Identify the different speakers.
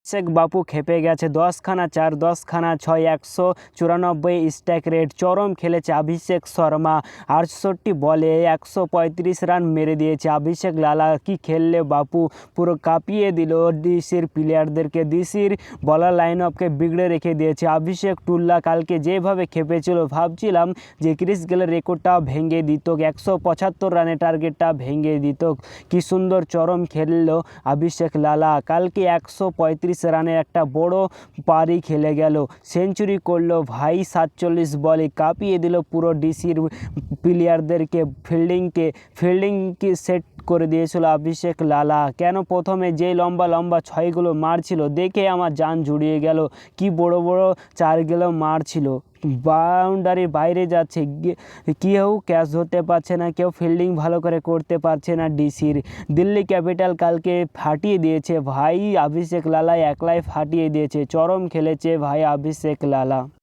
Speaker 1: শেখ বাপু খেপে গেছে, 10খানা 4 10খানা 6 194 strike rate. চরম খেলেছে অভিষেক শর্মা, 68 বলে 135 রান মেরে দিয়েছে। অভিষেক লালা কি খেললে বাপু, পুরো কাঁপিয়ে দিল ডিসির প্লেয়ারদেরকে, ডিসির বলার লাইন আপকে বিগড়ে রেখে দিয়েছে। অভিষেক টুল্লা কালকে যেভাবে খেপেছিল ভাবছিলাম যে ক্রিস গেলের রেকর্ডটা ভেঙে দিত, 175 রানের টার্গেটটা ভেঙে দিত। কি সুন্দর চরম খেললো অভিষেক লালা, কালকে 135 রানের একটা বড় পারি খেলে গেল, সেঞ্চুরি করলো ভাই। 47 বলে কাঁপিয়ে দিল পুরো ডিসির প্লেয়ারদেরকে, ফিল্ডিংকে সেট করে দিয়েছিল অভিষেক লালা। কেন প্রথমে যে লম্বা লম্বা ছয়গুলো মারছিল দেখে আমার জান জুড়িয়ে গেল, কি বড় বড় চারগুলো মারছিল, বাউন্ডারির বাইরে যাচ্ছে, কেউ ক্যাচ ধরতে পারছে না, কেউ ফিল্ডিং ভালো করে করতে পারছে না ডিসির। দিল্লি ক্যাপিটাল কালকে ফাটিয়ে দিয়েছে ভাই, অভিষেক লালা একলাই ফাটিয়ে দিয়েছে, চরম খেলেছে ভাই অভিষেক লালা।